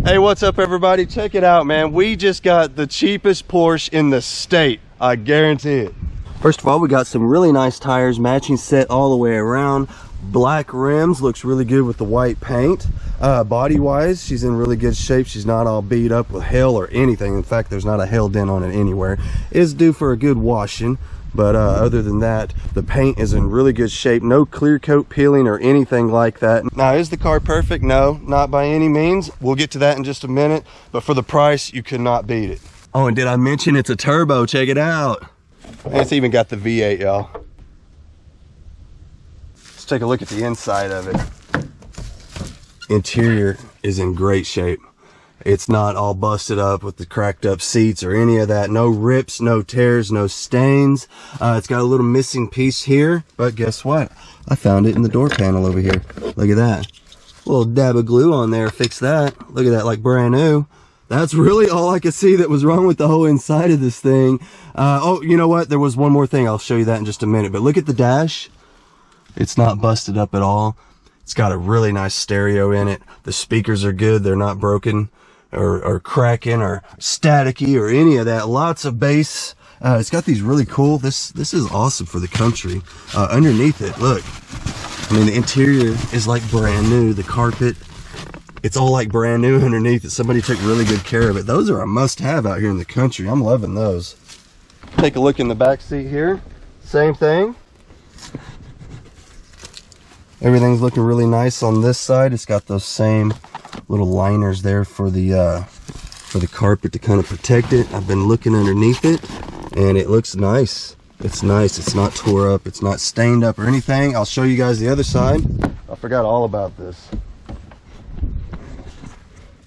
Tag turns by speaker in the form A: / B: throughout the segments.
A: Hey, what's up everybody? Check it out, man. We just got the cheapest Porsche in the state. I guarantee it. First of all, we got some really nice tires, matching set all the way around. Black rims, looks really good with the white paint. Body wise, she's in really good shape. She's not all beat up with hail or anything. In fact, there's not a hail dent on it anywhere. It's due for a good washing. But other than that, the paint is in really good shape. No clear coat peeling or anything like that. Now, is the car perfect? No, not by any means. We'll get to that in just a minute. But for the price, you could not beat it. Oh, and did I mention it's a turbo? Check it out. And it's even got the V8, y'all. Let's take a look at the inside of it. Interior is in great shape. It's not all busted up with the cracked up seats or any of that. No rips, no tears, no stains. It's got a little missing piece here, but guess what? I found it in the door panel over here. Look at that. A little dab of glue on there, fix that. Look at that, like brand new. That's really all I could see that was wrong with the whole inside of this thing. Oh, you know what? There was one more thing. I'll show you that in just a minute. But look at the dash. It's not busted up at all. It's got a really nice stereo in it. The speakers are good. They're not broken or cracking or staticky or any of that. Lots of bass. It's got these really cool, this is awesome for the country. Underneath it, look, I mean, the interior is like brand new. The carpet, it's all like brand new underneath it. Somebody took really good care of it. Those are a must-have out here in the country. I'm loving those. Take a look in the back seat here. Same thing. Everything's looking really nice on this side. It's got those same little liners there for the carpet to kind of protect it. I've been looking underneath it and it looks nice. It's nice. It's not tore up. It's not stained up or anything. I'll show you guys the other side. I forgot all about this.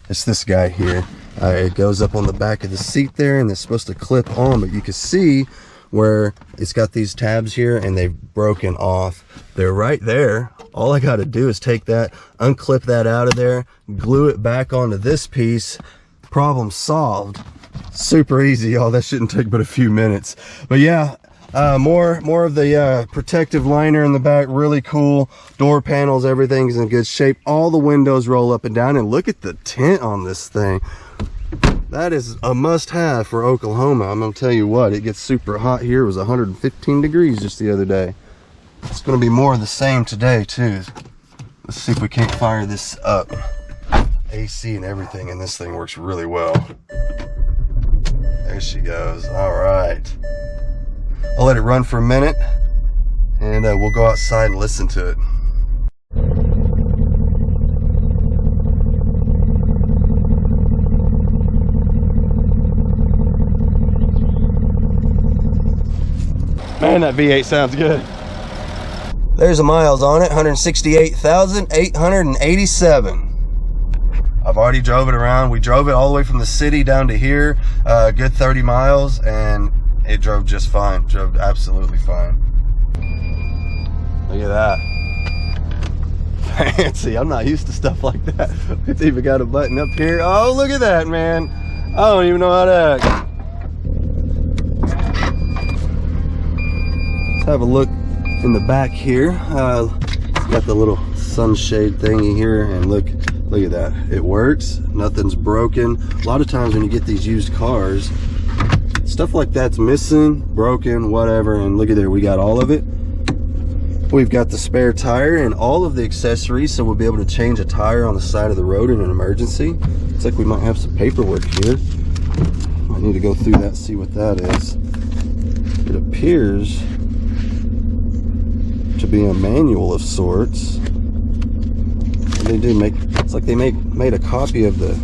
A: It's this guy here. It goes up on the back of the seat there and it's supposed to clip on, but you can see where it's got these tabs here and they've broken off. They're right there. All I got to do is take that, unclip that out of there, glue it back onto this piece. Problem solved. Super easy, y'all. That shouldn't take but a few minutes. But yeah, more of the protective liner in the back. Really cool. Door panels, everything's in good shape. All the windows roll up and down. And look at the tint on this thing. That is a must-have for Oklahoma. I'm gonna tell you what, it gets super hot here. It was 115 degrees just the other day. It's gonna be more of the same today too. Let's see if we can't fire this up. AC and everything, and this thing works really well. There she goes. All right. I'll let it run for a minute, and we'll go outside and listen to it. Man, that V8 sounds good. There's the miles on it, 168,887. I've already drove it around. We drove it all the way from the city down to here, good 30 miles, and it drove just fine. Drove absolutely fine. Look at that. Fancy. I'm not used to stuff like that. It's even got a button up here. Oh, look at that, man. I don't even know how to act. Have a look in the back here. Got the little sunshade thingy here, and look at that. It works. Nothing's broken. A lot of times when you get these used cars, stuff like that's missing, broken, whatever, and look at there, we got all of it. We've got the spare tire and all of the accessories, so we'll be able to change a tire on the side of the road in an emergency. Looks like we might have some paperwork here. I need to go through that, see what that is. It appears to be a manual of sorts. They do make, it's like they made a copy of the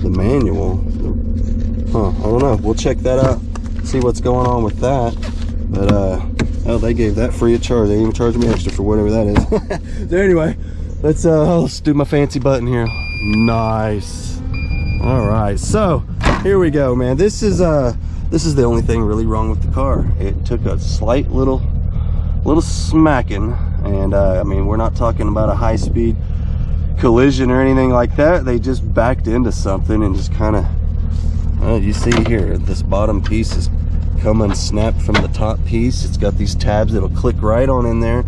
A: manual. Huh, I don't know. We'll check that out, see what's going on with that. But oh, they gave that free of charge. They even charged me extra for whatever that is. So anyway, let's do my fancy button here. Nice. All right, so here we go, man. This is the only thing really wrong with the car. It took a slight little smacking, and I mean, we're not talking about a high-speed collision or anything like that. They just backed into something and just kind of, you see here, this bottom piece is come unsnapped from the top piece. It's got these tabs that'll click right on in there.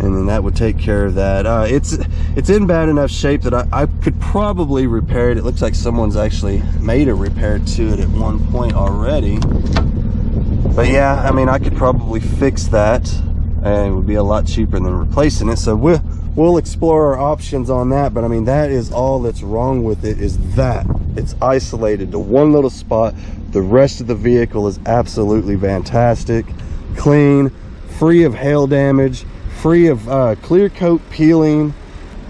A: and then that would take care of that. It's in bad enough shape that I could probably repair it. It looks like someone's actually made a repair to it at one point already. But yeah, I mean, I could probably fix that, and it would be a lot cheaper than replacing it. So we'll explore our options on that. But I mean, that is all that's wrong with it, is that it's isolated to one little spot. The rest of the vehicle is absolutely fantastic, clean, free of hail damage, free of clear coat peeling.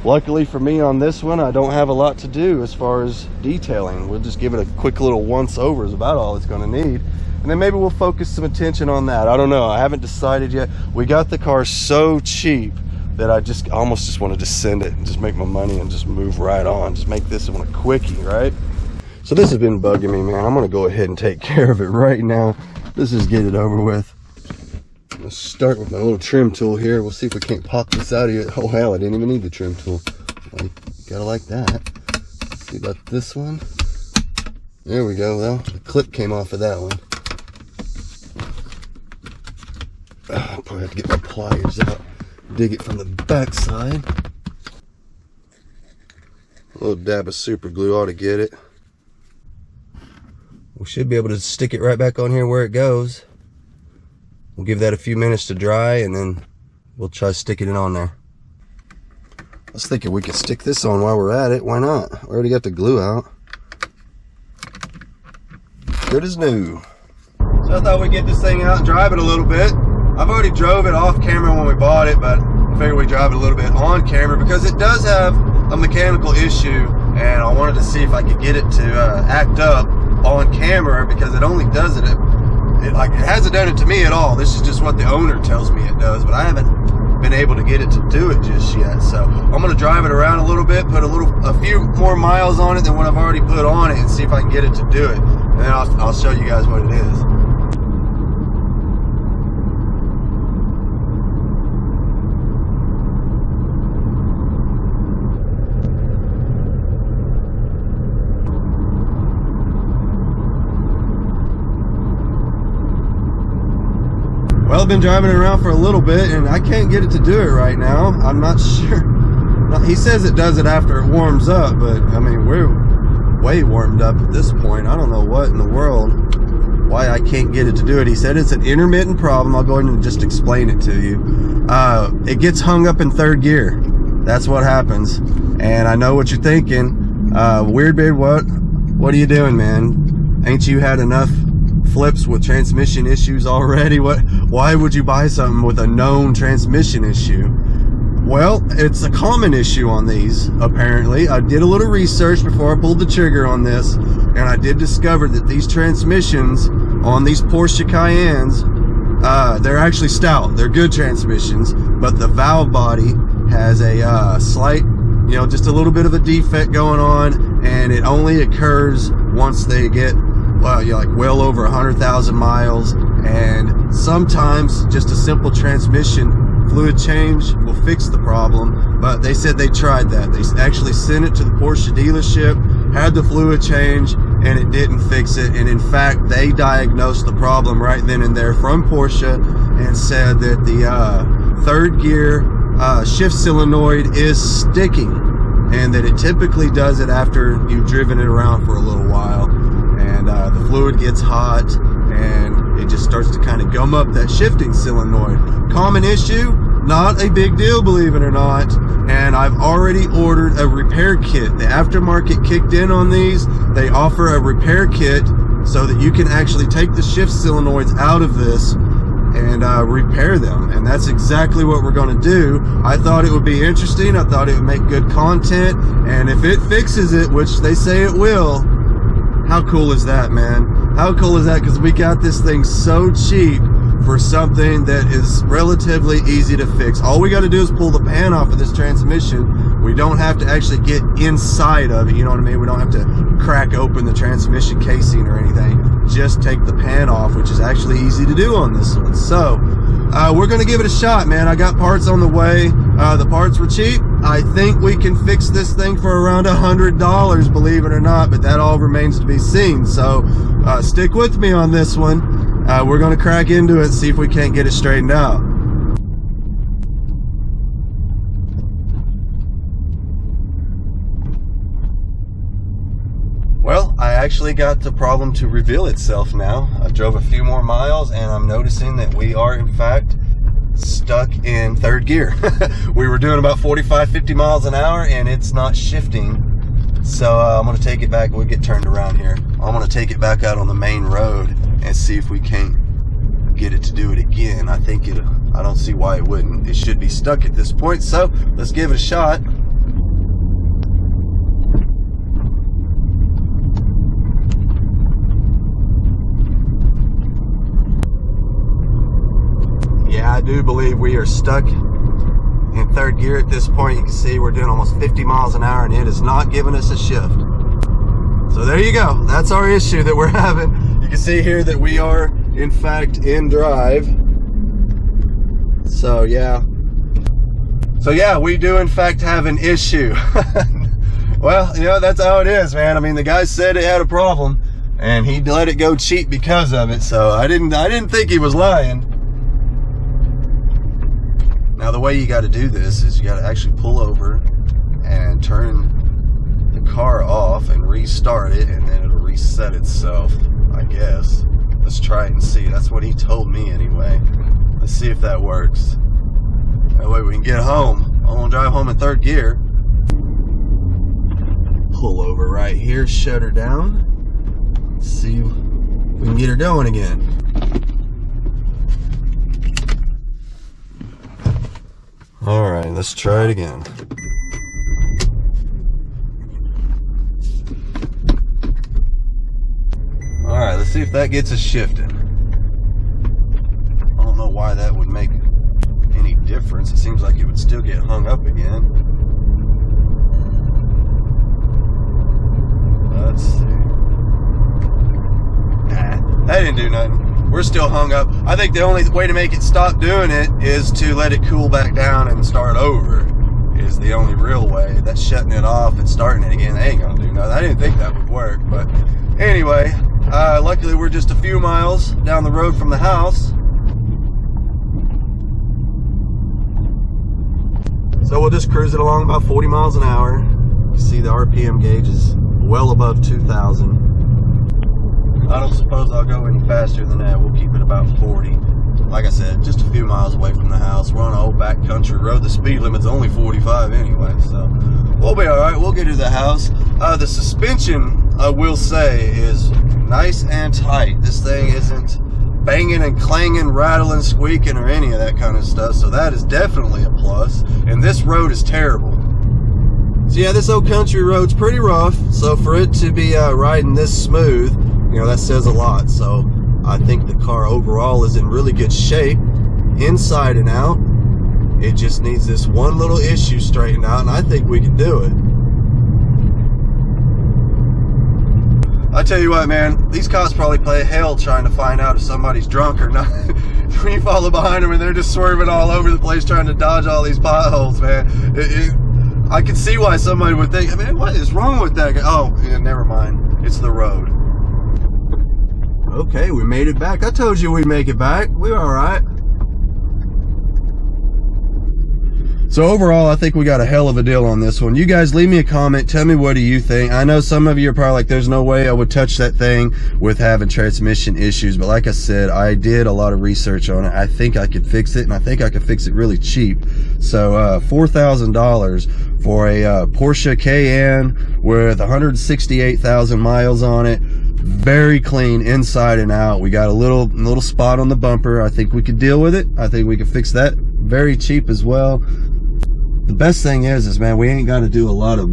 A: Luckily for me on this one, I don't have a lot to do as far as detailing. We'll just give it a quick little once over is about all it's going to need. And then maybe we'll focus some attention on that. I don't know. I haven't decided yet. We got the car so cheap that I almost just wanted to send it and just make my money and just move right on. Just make this one a quickie, right? So this has been bugging me, man. I'm going to go ahead and take care of it right now. Let's just get it over with. Let's start with my little trim tool here. We'll see if we can't pop this out of here. Oh, hell, I didn't even need the trim tool. Gotta like that. Let's see about this one. There we go. Well, the clip came off of that one. I'll probably have to get my pliers out, dig it from the back side. A little dab of super glue ought to get it. We should be able to stick it right back on here where it goes. We'll give that a few minutes to dry, and then we'll try sticking it on there. I was thinking we could stick this on while we're at it. Why not? We already got the glue out. Good as new. So I thought we'd get this thing out and drive it a little bit. I've already drove it off camera when we bought it, but I figured we'd drive it a little bit on camera because it does have a mechanical issue, and I wanted to see if I could get it to act up on camera, because it only does it hasn't done it to me at all. This is just what the owner tells me it does, but I haven't been able to get it to do it just yet. So I'm going to drive it around a little bit, put a few more miles on it than what I've already put on it, and see if I can get it to do it. And then I'll show you guys what it is. Well, I've been driving it around for a little bit, and I can't get it to do it right now. I'm not sure. He says it does it after it warms up, but I mean, we're way warmed up at this point. I don't know what in the world, why I can't get it to do it. He said it's an intermittent problem. I'll go ahead and just explain it to you. It gets hung up in third gear. That's what happens. And I know what you're thinking. Weirdbeard, what are you doing, man? Ain't you had enough flips with transmission issues already? Why would you buy something with a known transmission issue? Well, it's a common issue on these, apparently. I did a little research before I pulled the trigger on this, and I did discover that these transmissions on these Porsche Cayennes, they're actually stout. They're good transmissions, but the valve body has a slight, just a little bit of a defect going on, and it only occurs once they get well over 100,000 miles, and sometimes just a simple transmission fluid change will fix the problem. But they said they tried that. They actually sent it to the Porsche dealership, had the fluid change, and it didn't fix it. And in fact, they diagnosed the problem right then and there from Porsche and said that the third gear shift solenoid is sticking, and that it typically does it after you've driven it around for a little while. And the fluid gets hot, and it just starts to kind of gum up that shifting solenoid. Common issue, not a big deal, believe it or not. And I've already ordered a repair kit. The aftermarket kicked in on these. They offer a repair kit so that you can actually take the shift solenoids out of this and repair them. And that's exactly what we're going to do. I thought it would be interesting. I thought it would make good content. And if it fixes it, which they say it will, how cool is that, man? How cool is that? Because we got this thing so cheap for something that is relatively easy to fix. All we got to do is pull the pan off of this transmission. We don't have to actually get inside of it, you know what I mean? We don't have to crack open the transmission casing or anything. Just take the pan off, which is actually easy to do on this one. So we're going to give it a shot, man. I got parts on the way. The parts were cheap. I think we can fix this thing for around $100, believe it or not, but that all remains to be seen. So stick with me on this one. We're going to crack into it and see if we can't get it straightened out. Well, I actually got the problem to reveal itself now. I drove a few more miles and I'm noticing that we are in fact stuck in third gear. We were doing about 45-50 miles an hour and it's not shifting. So I'm gonna take it back. We'll get turned around here. I'm gonna take it back out on the main road and see if we can't get it to do it again. I don't see why it wouldn't. It should be stuck at this point, so let's give it a shot. Yeah, I do believe we are stuck in third gear at this point. You can see we're doing almost 50 miles an hour and it is not giving us a shift. So there you go. That's our issue that we're having. You can see here that we are in fact in drive. So yeah, we do in fact have an issue. Well, you know, that's how it is, man. I mean, the guy said it had a problem and he let it go cheap because of it. So I didn't think he was lying. Now the way you got to do this is you got to actually pull over and turn the car off and restart it, and then it'll reset itself, I guess. Let's try it and see. That's what he told me anyway. Let's see if that works. That way we can get home. I want to drive home in third gear. Pull over right here, shut her down. See if we can get her going again. All right, let's try it again. All right, let's see if that gets us shifting. I don't know why that would make any difference. It seems like it would still get hung up again. Let's see. Nah, that didn't do nothing. We're still hung up. I think the only way to make it stop doing it is to let it cool back down and start over. Is the only real way. That's shutting it off and starting it again. They ain't gonna do nothing. I didn't think that would work, but anyway, luckily we're just a few miles down the road from the house. So we'll just cruise it along about 40 miles an hour. You see the RPM gauge is well above 2,000. I don't suppose I'll go any faster than that. We'll keep it about 40. Like I said, just a few miles away from the house. We're on an old backcountry road. The speed limit's only 45 anyway, so we'll be all right. We'll get to the house. The suspension, I will say, is nice and tight. This thing isn't banging and clanging, rattling, squeaking, or any of that kind of stuff, so that is definitely a plus. And this road is terrible. So yeah, this old country road's pretty rough, so for it to be riding this smooth, you know, that says a lot. So I think the car overall is in really good shape, inside and out. It just needs this one little issue straightened out, and I think we can do it. I tell you what, man, these cops probably play hell trying to find out if somebody's drunk or not. When you follow behind them and they're just swerving all over the place trying to dodge all these potholes, man. I can see why somebody would think, man, what is wrong with that guy? Oh, yeah, never mind. It's the road. Okay, we made it back. I told you we'd make it back. We're all right. So overall, I think we got a hell of a deal on this one. You guys leave me a comment. Tell me, what do you think? I know some of you are probably like, there's no way I would touch that thing with having transmission issues. But like I said, I did a lot of research on it. I think I could fix it, and I think I could fix it really cheap. So $4,000 for a Porsche Cayenne with 168,000 miles on it. Very clean inside and out. We got a little spot on the bumper. I think we could deal with it. I think we could fix that very cheap as well. The best thing is man, we ain't got to do a lot of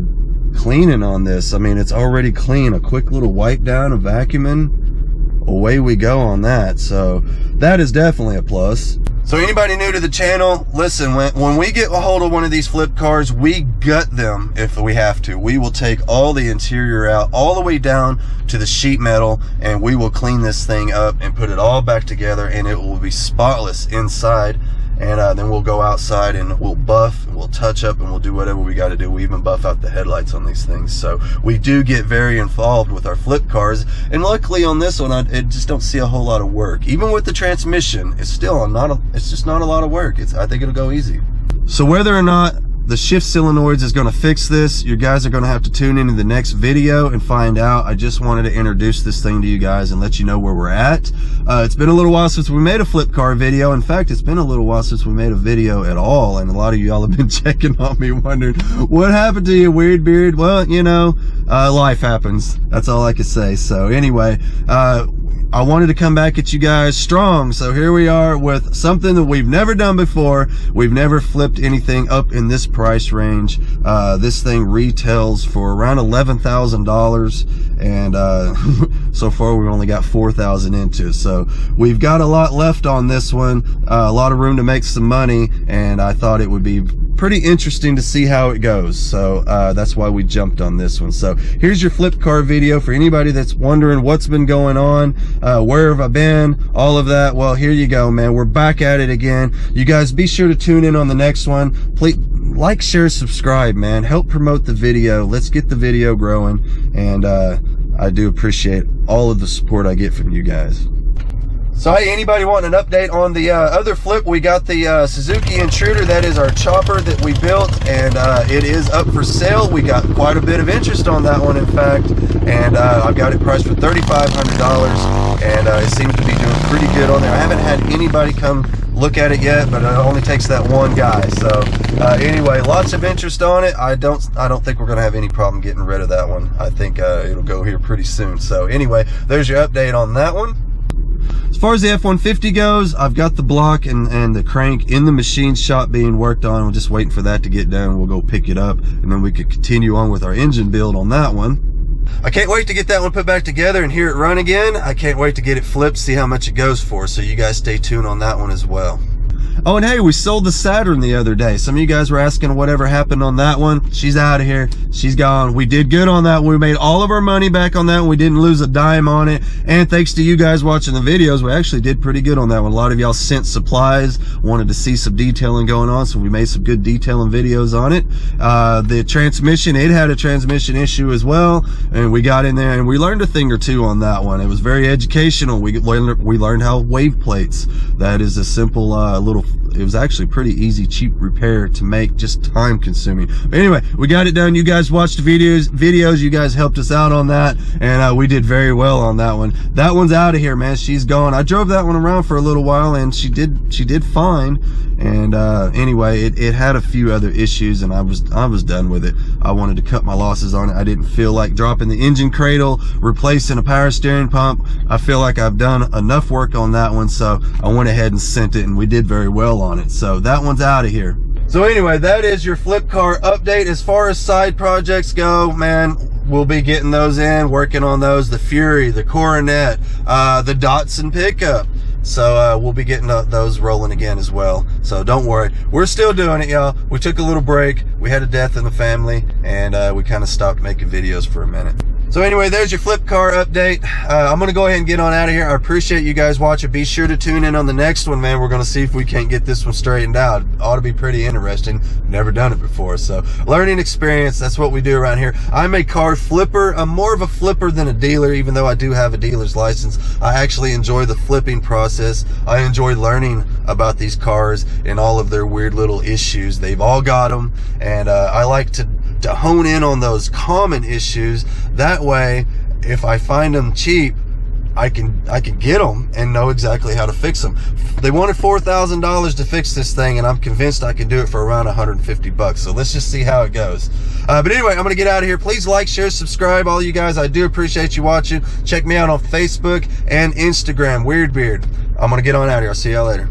A: cleaning on this. I mean, it's already clean. A quick little wipe down, a vacuuming, away we go on that. So that is definitely a plus. So anybody new to the channel, listen, when we get a hold of one of these flip cars, we gut them if we have to. We will take all the interior out, all the way down to the sheet metal, and we will clean this thing up and put it all back together, and it will be spotless inside. And then we'll go outside and we'll buff and we'll touch up and we'll do whatever we got to do. We even buff out the headlights on these things. So we do get very involved with our flip cars. And luckily on this one, I just don't see a whole lot of work. Even with the transmission, it's still it's just not a lot of work. I think it'll go easy. So whether or not the shift solenoids is going to fix this. You guys are going to have to tune into the next video and find out. I just wanted to introduce this thing to you guys and let you know where we're at. It's been a little while since we made a flip car video. In fact, it's been a little while since we made a video at all, and a lot of y'all have been checking on me wondering what happened to you, Weird Beard. Well, you know, life happens. That's all I can say. So anyway, I wanted to come back at you guys strong. So here we are with something that we've never done before. We've never flipped anything up in this price range. This thing retails for around $11,000, and so far we've only got 4,000 into it. So we've got a lot left on this one, a lot of room to make some money, and I thought it would be pretty interesting to see how it goes. So that's why we jumped on this one. So here's your flip car video for anybody that's wondering what's been going on, where have I been, all of that. Well, here you go, man. We're back at it again. You guys be sure to tune in on the next one. Please like, share, subscribe, man. Help promote the video. Let's get the video growing, and I do appreciate all of the support I get from you guys. So hey, anybody wanting an update on the other flip, we got the Suzuki Intruder. That is our chopper that we built, and it is up for sale. We got quite a bit of interest on that one, in fact, and I've got it priced for $3,500, and it seems to be doing pretty good on there. I haven't had anybody come look at it yet, but it only takes that one guy. So anyway, lots of interest on it. I don't think we're gonna have any problem getting rid of that one. I think it'll go here pretty soon. So anyway, there's your update on that one. As far as the F-150 goes, I've got the block and the crank in the machine shop being worked on. We're just waiting for that to get done. We'll go pick it up, and then we could continue on with our engine build on that one. I can't wait to get that one put back together and hear it run again. I can't wait to get it flipped, see how much it goes for. So you guys stay tuned on that one as well. Oh, and hey, we sold the Saturn the other day. Some of you guys were asking whatever happened on that one. She's out of here. She's gone. We did good on that one. We made all of our money back on that one. We didn't lose a dime on it. And thanks to you guys watching the videos, we actually did pretty good on that one. A lot of y'all sent supplies, wanted to see some detailing going on, so we made some good detailing videos on it. The transmission, it had a transmission issue as well, and we got in there and we learned a thing or two on that one. It was very educational. We learned how wave plates, that is a simple it was actually pretty easy, cheap repair to make, just time consuming. But anyway, we got it done. You guys watched the videos. You guys helped us out on that, and we did very well on that one. That one's out of here, man. She's gone. I drove that one around for a little while, and she did fine. And anyway, it had a few other issues, and I was done with it. I wanted to cut my losses on it. I didn't feel like dropping the engine cradle, replacing a power steering pump. I feel like I've done enough work on that one, so I went ahead and sent it, and we did very well on it. So that one's out of here. So anyway, that is your flip car update. As far as side projects go, man, we'll be getting those in, working on those. The Fury, the Coronet, the Datsun pickup. So we'll be getting those rolling again as well. So don't worry, we're still doing it, y'all. We took a little break. We had a death in the family, and we kind of stopped making videos for a minute. So anyway, there's your flip car update. I'm gonna go ahead and get on out of here. I appreciate you guys watching. Be sure to tune in on the next one, man. We're gonna see if we can't get this one straightened out. It ought to be pretty interesting. Never done it before, so learning experience, that's what we do around here. I'm a car flipper. I'm more of a flipper than a dealer, even though I do have a dealer's license. I actually enjoy the flipping process. I enjoy learning about these cars and all of their weird little issues. They've all got them, and I like to hone in on those common issues. That way, if I find them cheap, I can get them and know exactly how to fix them. They wanted $4,000 to fix this thing, and I'm convinced I can do it for around 150 bucks. So let's just see how it goes. But anyway, I'm gonna get out of here. Please like, share, subscribe, all you guys. I do appreciate you watching. Check me out on Facebook and Instagram, Weird Beard. I'm gonna get on out of here. I'll see y'all later.